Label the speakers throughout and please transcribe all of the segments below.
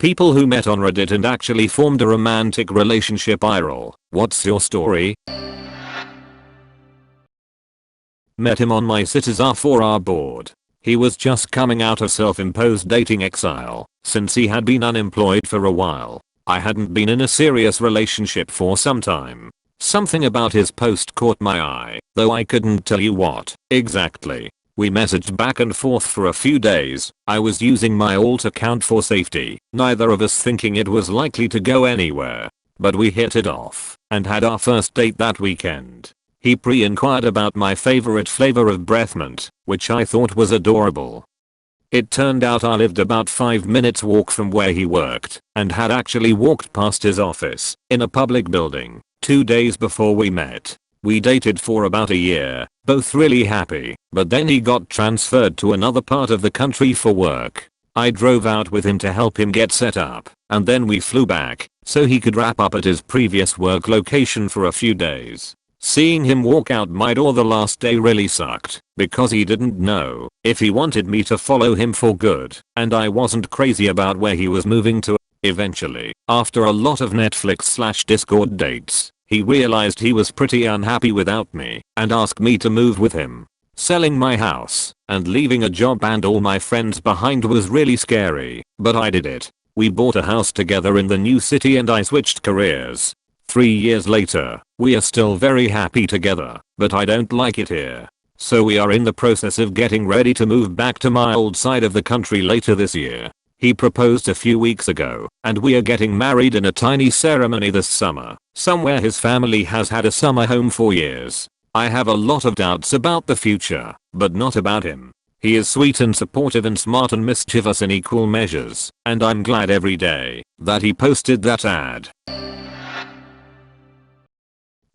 Speaker 1: People who met on Reddit and actually formed a romantic relationship. IRL. What's your story? Met him on my city's R4R board. He was just coming out of self-imposed dating exile, since he had been unemployed for a while. I hadn't been in a serious relationship for some time. Something about his post caught my eye, though I couldn't tell you what exactly. We messaged back and forth for a few days. I was using my alt account for safety, neither of us thinking it was likely to go anywhere. But we hit it off, and had our first date that weekend. He pre-inquired about my favorite flavor of breath mint, which I thought was adorable. It turned out I lived about 5 minutes walk from where he worked, and had actually walked past his office, in a public building, 2 days before we met. We dated for about a year, both really happy, but then he got transferred to another part of the country for work. I drove out with him to help him get set up, and then we flew back, so he could wrap up at his previous work location for a few days. Seeing him walk out my door the last day really sucked, because he didn't know if he wanted me to follow him for good, and I wasn't crazy about where he was moving to. Eventually, after a lot of Netflix/Discord dates, he realized he was pretty unhappy without me, and asked me to move with him. Selling my house, and leaving a job and all my friends behind was really scary, but I did it. We bought a house together in the new city and I switched careers. 3 years later, we are still very happy together, but I don't like it here. So we are in the process of getting ready to move back to my old side of the country later this year. He proposed a few weeks ago, and we are getting married in a tiny ceremony this summer, somewhere his family has had a summer home for years. I have a lot of doubts about the future, but not about him. He is sweet and supportive and smart and mischievous in equal measures, and I'm glad every day that he posted that ad.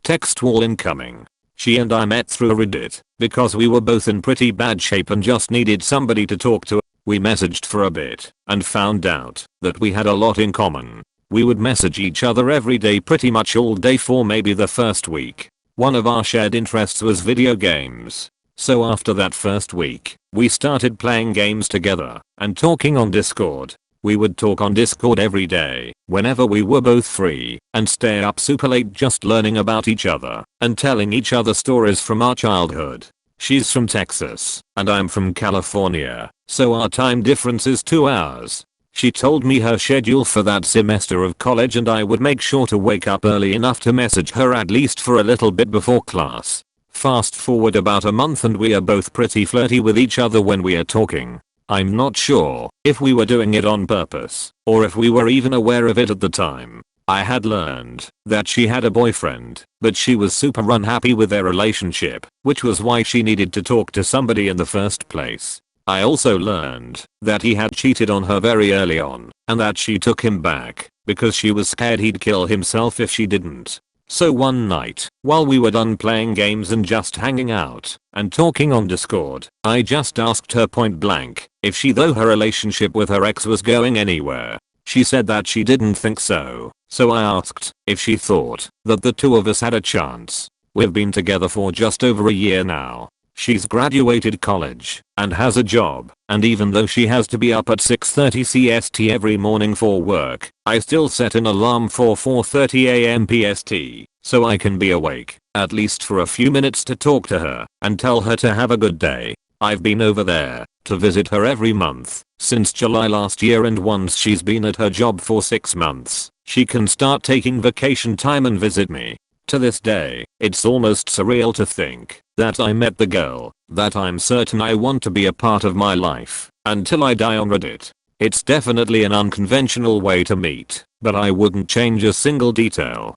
Speaker 1: Text wall incoming. She and I met through Reddit because we were both in pretty bad shape and just needed somebody to talk to. We messaged for a bit and found out that we had a lot in common. We would message each other every day pretty much all day for maybe the first week. One of our shared interests was video games. So after that first week, we started playing games together and talking on Discord. We would talk on Discord every day, whenever we were both free, and stay up super late just learning about each other and telling each other stories from our childhood. She's from Texas, and I'm from California, so our time difference is 2 hours. She told me her schedule for that semester of college and I would make sure to wake up early enough to message her at least for a little bit before class. Fast forward about a month and we are both pretty flirty with each other when we are talking. I'm not sure if we were doing it on purpose or if we were even aware of it at the time. I had learned that she had a boyfriend, but she was super unhappy with their relationship, which was why she needed to talk to somebody in the first place. I also learned that he had cheated on her very early on and that she took him back because she was scared he'd kill himself if she didn't. So one night, while we were done playing games and just hanging out and talking on Discord, I just asked her point blank if she thought her relationship with her ex was going anywhere. She said that she didn't think so, so I asked if she thought that the two of us had a chance. We've been together for just over a year now. She's graduated college and has a job, and even though she has to be up at 6:30 CST every morning for work, I still set an alarm for 4:30 AM PST so I can be awake at least for a few minutes to talk to her and tell her to have a good day. I've been over there to visit her every month since July last year, and once she's been at her job for 6 months, she can start taking vacation time and visit me. To this day, it's almost surreal to think that I met the girl that I'm certain I want to be a part of my life until I die on Reddit. It's definitely an unconventional way to meet, but I wouldn't change a single detail.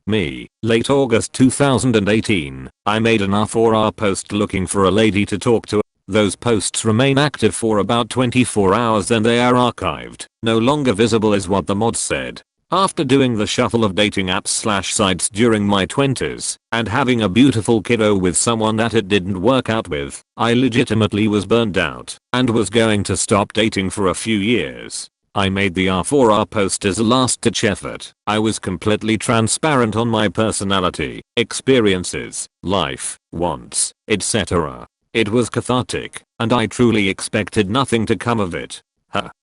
Speaker 1: Me, late August 2018, I made an R4R post looking for a lady to talk to. Those posts remain active for about 24 hours, then they are archived, no longer visible is what the mod said. After doing the shuffle of dating apps/sites during my 20s and having a beautiful kiddo with someone that it didn't work out with, I legitimately was burned out and was going to stop dating for a few years. I made the R4R post as a last-ditch effort. I was completely transparent on my personality, experiences, life, wants, etc. It was cathartic, and I truly expected nothing to come of it.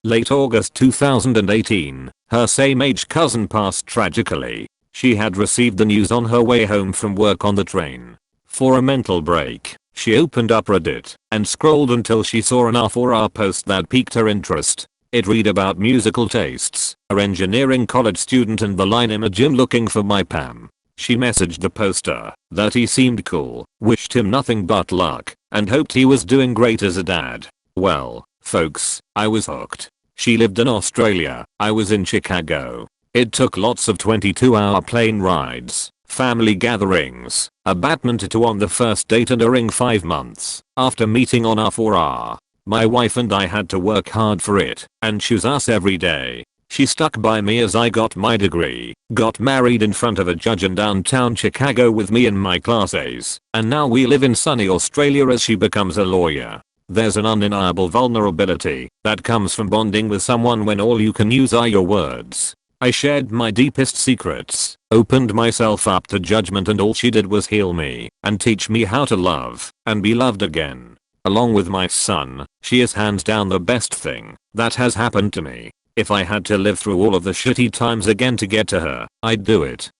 Speaker 1: Late August 2018, her same-age cousin passed tragically. She had received the news on her way home from work on the train. For a mental break, she opened up Reddit and scrolled until she saw an R4R post that piqued her interest. It read about musical tastes, an engineering college student and the line "I'm a gym looking for my Pam." She messaged the poster that he seemed cool, wished him nothing but luck, and hoped he was doing great as a dad. Well, folks, I was hooked. She lived in Australia, I was in Chicago. It took lots of 22-hour plane rides, family gatherings, a Batman tattoo on the first date and a ring 5 months after meeting on R4R. My wife and I had to work hard for it and choose us every day. She stuck by me as I got my degree, got married in front of a judge in downtown Chicago with me in my class A's, and now we live in sunny Australia as she becomes a lawyer. There's an undeniable vulnerability that comes from bonding with someone when all you can use are your words. I shared my deepest secrets, opened myself up to judgment, and all she did was heal me and teach me how to love and be loved again. Along with my son, she is hands down the best thing that has happened to me. If I had to live through all of the shitty times again to get to her, I'd do it.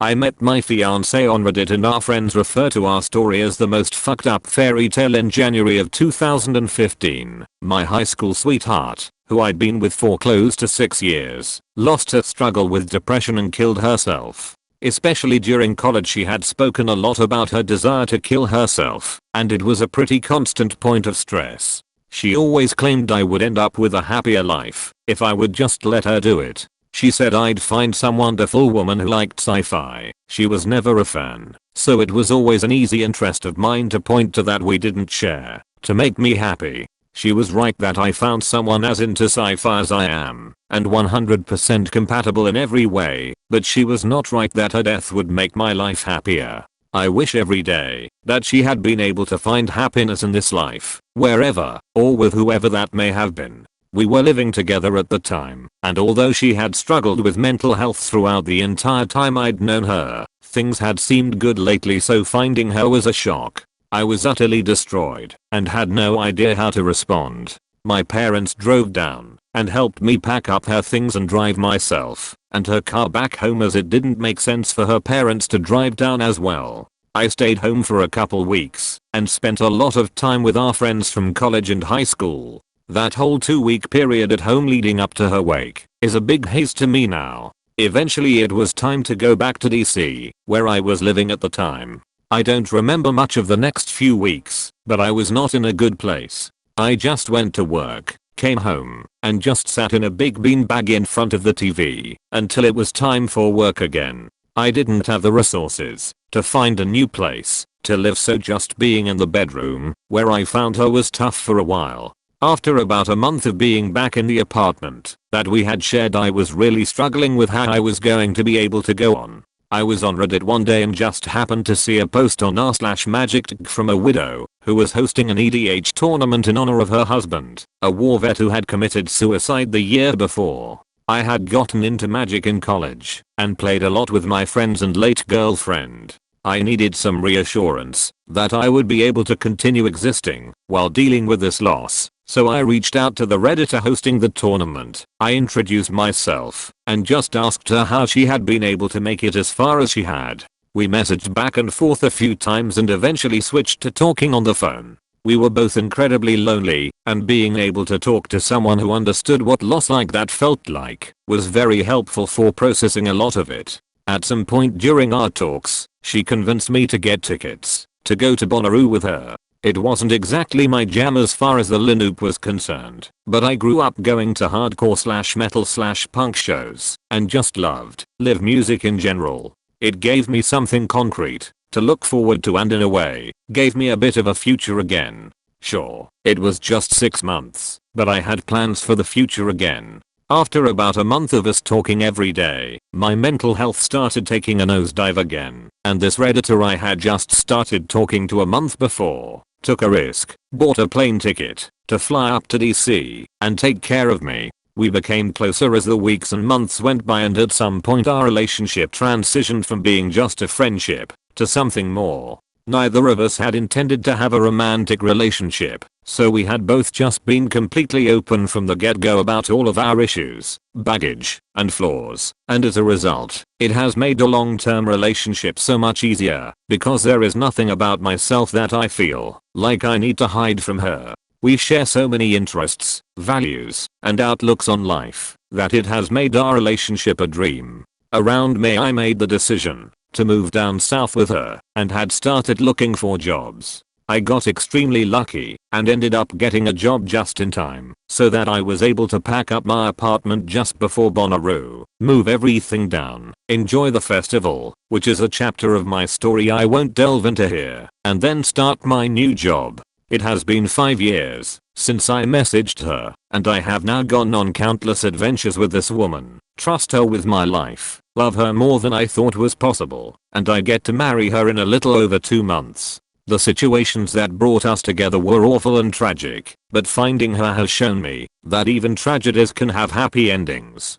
Speaker 1: I met my fiance on Reddit and our friends refer to our story as the most fucked up fairy tale in January of 2015. My high school sweetheart, who I'd been with for close to 6 years, lost her struggle with depression and killed herself. Especially during college she had spoken a lot about her desire to kill herself, and it was a pretty constant point of stress. She always claimed I would end up with a happier life if I would just let her do it. She said I'd find some wonderful woman who liked sci-fi. She was never a fan, so it was always an easy interest of mine to point to that we didn't share, to make me happy. She was right that I found someone as into sci-fi as I am, and 100% compatible in every way, but she was not right that her death would make my life happier. I wish every day that she had been able to find happiness in this life, wherever or with whoever that may have been. We were living together at the time, and although she had struggled with mental health throughout the entire time I'd known her, things had seemed good lately, so finding her was a shock. I was utterly destroyed and had no idea how to respond. My parents drove down and helped me pack up her things and drive myself and her car back home, as it didn't make sense for her parents to drive down as well. I stayed home for a couple weeks and spent a lot of time with our friends from college and high school. That whole 2-week period at home leading up to her wake is a big haze to me now. Eventually it was time to go back to DC, where I was living at the time. I don't remember much of the next few weeks, but I was not in a good place. I just went to work, came home, and just sat in a big beanbag in front of the TV until it was time for work again. I didn't have the resources to find a new place to live, so just being in the bedroom where I found her was tough for a while. After about a month of being back in the apartment that we had shared, I was really struggling with how I was going to be able to go on. I was on Reddit one day and just happened to see a post on r/magic from a widow who was hosting an EDH tournament in honor of her husband, a war vet who had committed suicide the year before. I had gotten into Magic in college and played a lot with my friends and late girlfriend. I needed some reassurance that I would be able to continue existing while dealing with this loss. So I reached out to the Redditor hosting the tournament. I introduced myself and just asked her how she had been able to make it as far as she had. We messaged back and forth a few times and eventually switched to talking on the phone. We were both incredibly lonely, and being able to talk to someone who understood what loss like that felt like was very helpful for processing a lot of it. At some point during our talks, she convinced me to get tickets to go to Bonnaroo with her. It wasn't exactly my jam as far as the Linoop was concerned, but I grew up going to hardcore/metal/punk shows and just loved live music in general. It gave me something concrete to look forward to and in a way gave me a bit of a future again. Sure, it was just 6 months, but I had plans for the future again. After about a month of us talking every day, my mental health started taking a nosedive again, and this Redditor I had just started talking to a month before took a risk, bought a plane ticket to fly up to DC and take care of me. We became closer as the weeks and months went by, and at some point our relationship transitioned from being just a friendship to something more. Neither of us had intended to have a romantic relationship, so we had both just been completely open from the get-go about all of our issues, baggage, and flaws, and as a result, it has made a long-term relationship so much easier, because there is nothing about myself that I feel like I need to hide from her. We share so many interests, values, and outlooks on life that it has made our relationship a dream. Around May I made the decision to move down south with her and had started looking for jobs. I got extremely lucky and ended up getting a job just in time so that I was able to pack up my apartment just before Bonnaroo, move everything down, enjoy the festival, which is a chapter of my story I won't delve into here, and then start my new job. It has been 5 years since I messaged her, and I have now gone on countless adventures with this woman, trust her with my life, love her more than I thought was possible, and I get to marry her in a little over 2 months. The situations that brought us together were awful and tragic, but finding her has shown me that even tragedies can have happy endings.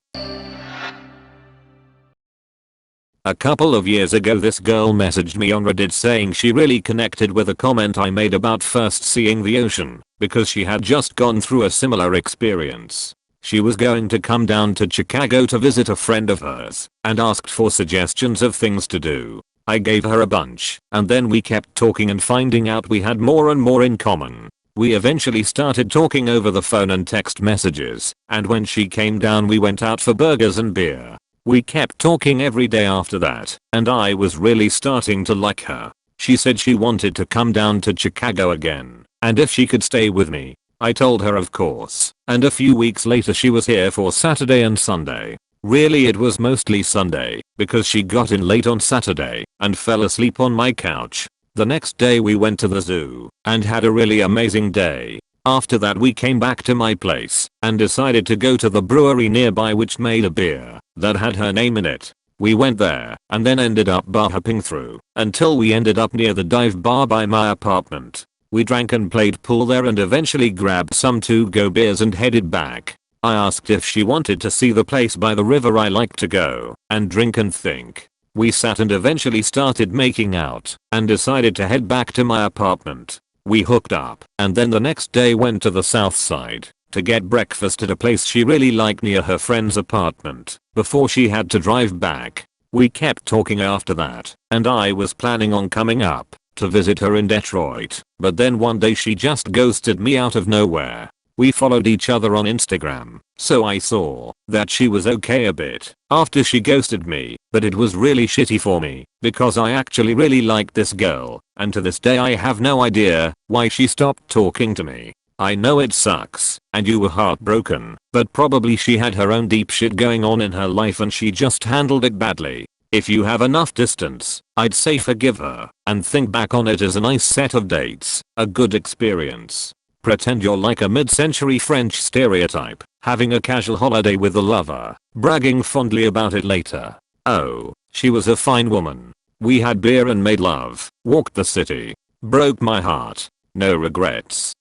Speaker 1: A couple of years ago this girl messaged me on Reddit saying she really connected with a comment I made about first seeing the ocean, because she had just gone through a similar experience. She was going to come down to Chicago to visit a friend of hers, and asked for suggestions of things to do. I gave her a bunch, and then we kept talking and finding out we had more and more in common. We eventually started talking over the phone and text messages, and when she came down we went out for burgers and beer. We kept talking every day after that, and I was really starting to like her. She said she wanted to come down to Chicago again, and if she could stay with me. I told her of course, and a few weeks later she was here for Saturday and Sunday. Really it was mostly Sunday, because she got in late on Saturday, and fell asleep on my couch. The next day we went to the zoo, and had a really amazing day. After that we came back to my place, and decided to go to the brewery nearby which made a beer that had her name in it. We went there, and then ended up bar hopping through, until we ended up near the dive bar by my apartment. We drank and played pool there and eventually grabbed some to-go beers and headed back. I asked if she wanted to see the place by the river I like to go, and drink and think. We sat and eventually started making out, and decided to head back to my apartment. We hooked up, and then the next day went to the south side to get breakfast at a place she really liked near her friend's apartment before she had to drive back. We kept talking after that, and I was planning on coming up to visit her in Detroit, but then one day she just ghosted me out of nowhere. We followed each other on Instagram, so I saw that she was okay a bit after she ghosted me, but it was really shitty for me because I actually really liked this girl, and to this day I have no idea why she stopped talking to me. I know it sucks, and you were heartbroken, but probably she had her own deep shit going on in her life and she just handled it badly. If you have enough distance, I'd say forgive her, and think back on it as a nice set of dates, a good experience. Pretend you're like a mid-century French stereotype, having a casual holiday with a lover, bragging fondly about it later. Oh, she was a fine woman. We had beer and made love, walked the city. Broke my heart. No regrets.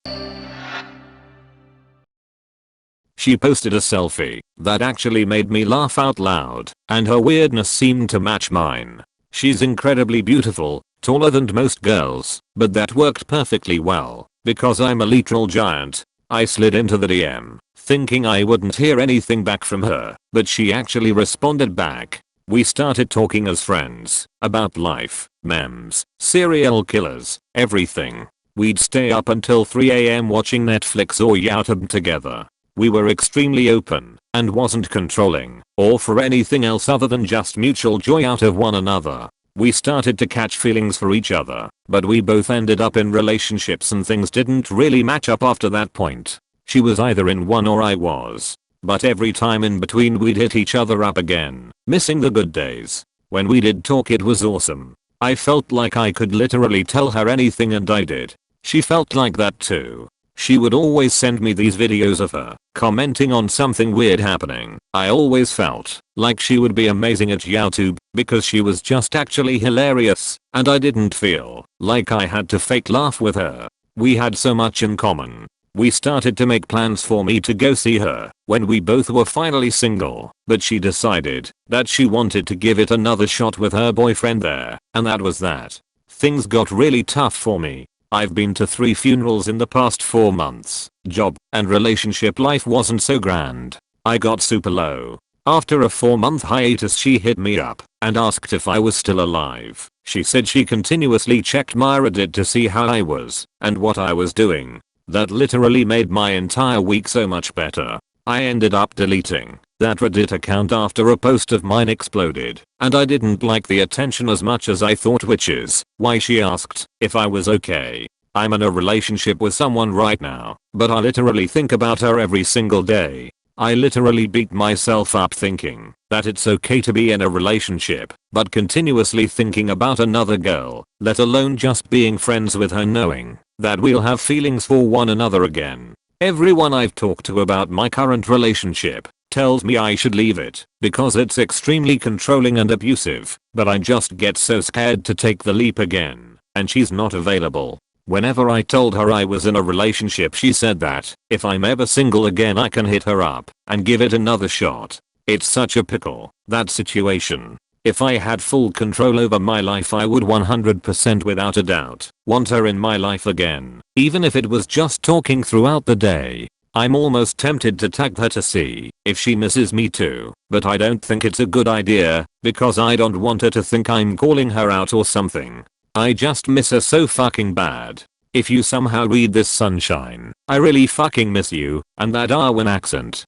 Speaker 1: She posted a selfie that actually made me laugh out loud, and her weirdness seemed to match mine. She's incredibly beautiful, taller than most girls, but that worked perfectly well. Because I'm a literal giant, I slid into the DM, thinking I wouldn't hear anything back from her, but she actually responded back. We started talking as friends, about life, memes, serial killers, everything. We'd stay up until 3 AM watching Netflix or YouTube together. We were extremely open, and wasn't controlling, or for anything else other than just mutual joy out of one another. We started to catch feelings for each other, but we both ended up in relationships and things didn't really match up after that point. She was either in one or I was. But every time in between we'd hit each other up again, missing the good days. When we did talk it was awesome. I felt like I could literally tell her anything and I did. She felt like that too. She would always send me these videos of her commenting on something weird happening. I always felt like she would be amazing at YouTube because she was just actually hilarious, and I didn't feel like I had to fake laugh with her. We had so much in common. We started to make plans for me to go see her when we both were finally single, but she decided that she wanted to give it another shot with her boyfriend there, and that was that. things got really tough for me. I've been to 3 funerals in the past 4 months. Job and relationship life wasn't so grand. I got super low. After a 4-month hiatus she hit me up and asked if I was still alive. She said she continuously checked my Reddit to see how I was and what I was doing. That literally made my entire week so much better. I ended up deleting that Reddit account after a post of mine exploded, and I didn't like the attention as much as I thought, which is why she asked if I was okay. I'm in a relationship with someone right now, but I literally think about her every single day. I literally beat myself up thinking that it's okay to be in a relationship, but continuously thinking about another girl, let alone just being friends with her, knowing that we'll have feelings for one another again. Everyone I've talked to about my current relationship tells me I should leave it because it's extremely controlling and abusive, but I just get so scared to take the leap again, and she's not available. Whenever I told her I was in a relationship, she said that if I'm ever single again I can hit her up and give it another shot. It's such a pickle, that situation. If I had full control over my life I would 100% without a doubt want her in my life again, even if it was just talking throughout the day. I'm almost tempted to tag her to see if she misses me too, but I don't think it's a good idea because I don't want her to think I'm calling her out or something. I just miss her so fucking bad. If you somehow read this, sunshine, I really fucking miss you, and that Darwin accent.